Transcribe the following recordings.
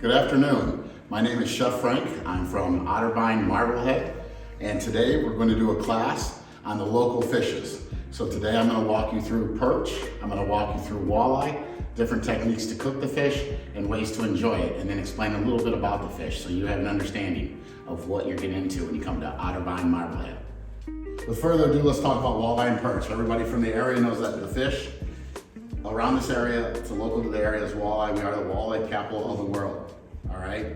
Good afternoon. My name is Chef Frank. I'm from Otterbein Marblehead, and today we're going to do a class on the local fishes. So today I'm going to walk you through perch, I'm going to walk you through walleye, different techniques to cook the fish, and ways to enjoy it, and then explain a little bit about the fish so you have an understanding of what you're getting into when you come to Otterbein Marblehead. With further ado, let's talk about walleye and perch. Everybody from the area knows that the fish around this area, it's local to the area, is walleye. We are the walleye capital of the world, all right?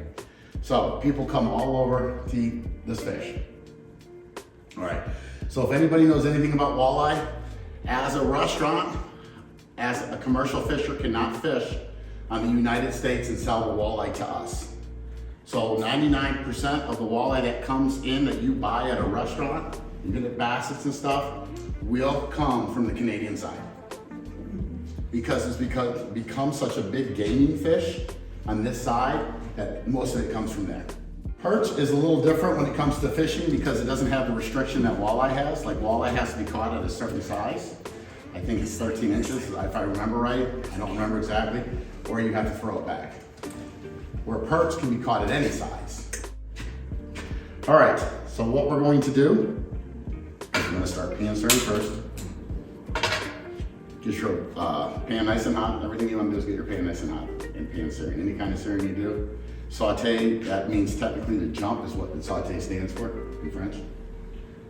So people come all over to eat this fish. All right, so if anybody knows anything about walleye, as a restaurant, as a commercial fisher cannot fish on the United States and sell the walleye to us. So 99% of the walleye that comes in that you buy at a restaurant, even at Bassett's and stuff, will come from the Canadian side. Because it's become such a big gaming fish on this side that most of it comes from there. Perch is a little different when it comes to fishing because it doesn't have the restriction that walleye has. Like walleye has to be caught at a certain size. I think it's 13 inches, if I remember right. I don't remember exactly. Or you have to throw it back. Where perch can be caught at any size. All right, so what we're going to do, I'm gonna start pan searing first. Get your pan nice and hot. Everything you want to do is get your pan nice and hot and pan searing. Any kind of searing you do. Saute, that means technically to jump is what the saute stands for in French.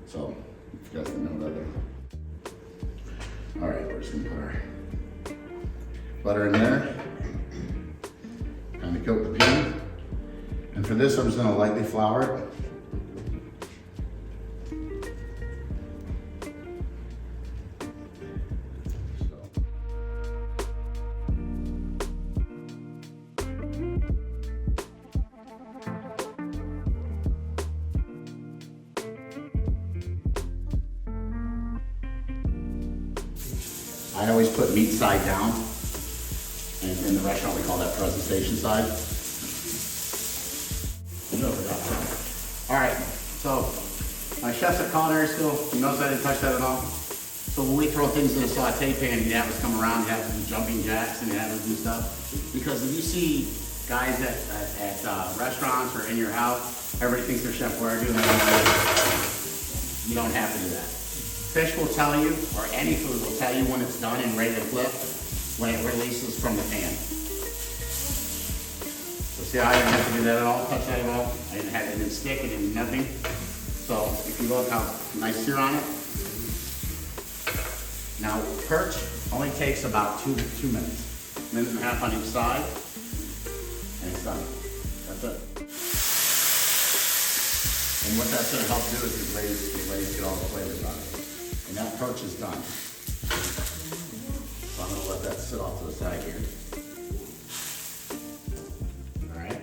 So, if you guys didn't know that there. All right, we're just gonna put our butter in there. Kind of coat the pan. And for this, I'm just gonna lightly flour it. I always put meat side down, and in the restaurant we call that presentation side. All right, so my chef's at culinary school, he knows I didn't touch that at all. So when we throw things in a saute pan, you have us come around, you have to do jumping jacks and you have to do stuff. Because if you see guys at restaurants or in your house, everybody thinks they're Chef Boyardee, you don't have to do that. Fish will tell you, or any food will tell you when it's done and ready to flip, when it releases from the pan. So see how I didn't have to do that at all, touch that at all? I didn't have it, didn't stick, it didn't nothing. So if you look how nice sear on it. Now perch only takes about two minutes. Minute and a half on each side, and it's done. That's it. And what that's gonna help do is the glaze get all the flavors on it. And that perch is done. So I'm gonna let that sit off to the side here. All right.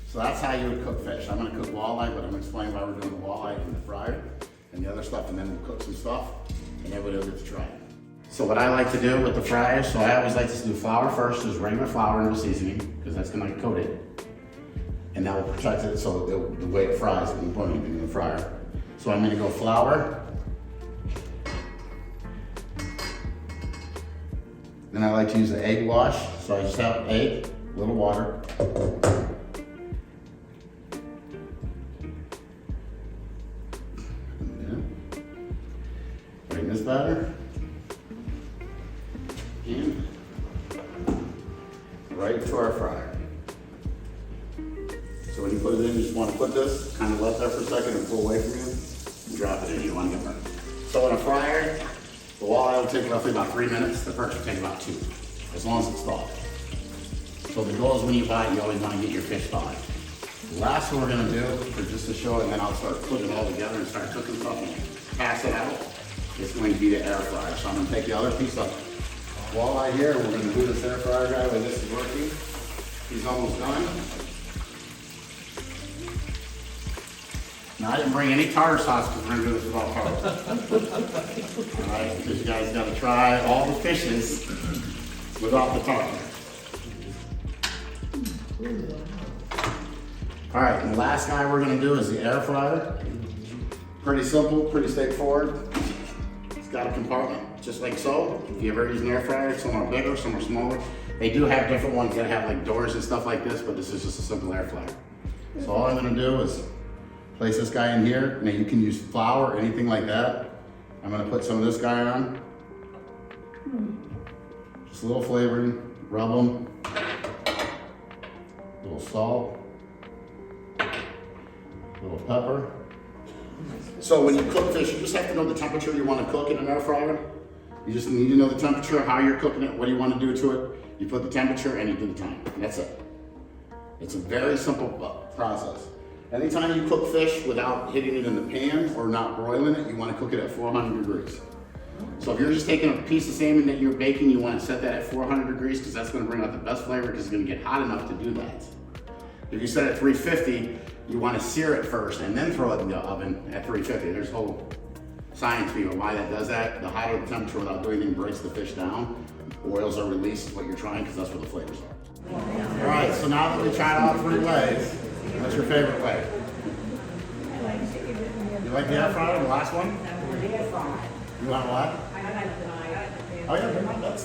So that's how you would cook fish. I'm gonna cook walleye, but I'm gonna explain why we're doing the walleye in the fryer and the other stuff, and then we'll cook some stuff, and everybody will get to try it. So what I like to do with the fryer, so I always like to do flour first, just regular flour, no seasoning, because that's gonna coat it. And that will protect it so the way it fries when you put anything in the fryer. So I'm gonna go flour. Then I like to use the egg wash. So I just have egg, a little water. Bring this batter. And right to our fryer. So when you put it in, you just want to put this, kind of let that for a second and pull away from you, and drop it in. You want to get burned. So in a fryer, the walleye will take roughly about 3 minutes. The perch will take about 2, as long as it's thawed. So the goal is when you buy it, you always want to get your fish thawed. The last one we're going to do, for just to show it, and then I'll start putting it all together and start cooking stuff and pass it out, is going to be the air fryer. So I'm going to take the other piece of walleye here, and we're going to do this air fryer guy when this is working. He's almost done. Now I didn't bring any tartar sauce because we're going to do this without tartar. All right, because you guys got to try all the fishes without the tartar. All right, and the last guy we're going to do is the air fryer. Pretty simple, pretty straightforward. It's got a compartment, just like so. If you ever use an air fryer, some are bigger, some are smaller. They do have different ones that have like doors and stuff like this, but this is just a simple air fryer. So all I'm gonna do is place this guy in here. Now you can use flour or anything like that. I'm gonna put some of this guy on. Just a little flavoring, rub them. A little salt, a little pepper. So when you cook fish, you just have to know the temperature you want to cook in an air fryer. You just need to know the temperature, how you're cooking it, what do you want to do to it. You put the temperature and you do the time, and that's it. It's a very simple process. Anytime you cook fish without hitting it in the pan or not broiling it, you want to cook it at 400 degrees. So if you're just taking a piece of salmon that you're baking, you want to set that at 400 degrees because that's going to bring out the best flavor because it's going to get hot enough to do that. If you set it at 350, you want to sear it first and then throw it in the oven at 350. There's a whole science behind why that does that. The hotter the temperature without doing anything breaks the fish down. Oils are released, what you're trying, because that's where the flavors are. All right, so now that we tried all 3 ways, what's your favorite way? You like the air fryer, the last one? You want what? Oh yeah,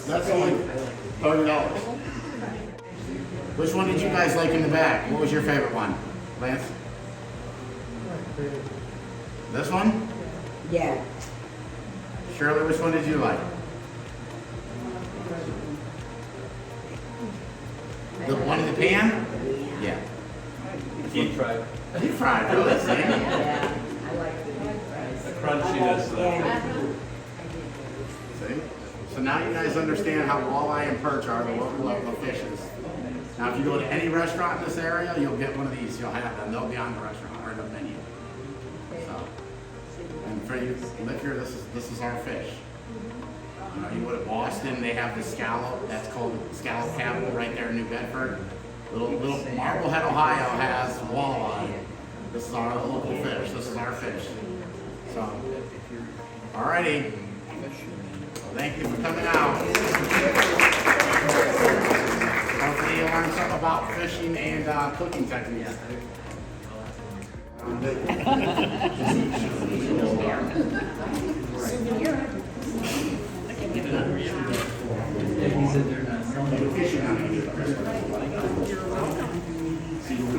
that's only $30. Which one did you guys like in the back? What was your favorite one, Lance? This one? Yeah. Shirley, which one did you like? The one in the pan? Yeah. Deep fried. Deep fried, really? Yeah, I like the deep fries. The crunchiness. See? So now you guys understand how walleye and perch are the local level fishes. Now if you go to any restaurant in this area, you'll get one of these. You'll have them. They'll be on the restaurant or the menu. So, and for you, live here, this is our fish. You know, you go to Boston, they have the scallop. That's called scallop capital right there in New Bedford. Little Marblehead, Ohio has walleye. This is our local fish. This is our fish. So, alrighty. Thank you for coming out. Hopefully you learned something about fishing and cooking techniques.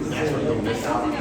That's what you'll miss out on.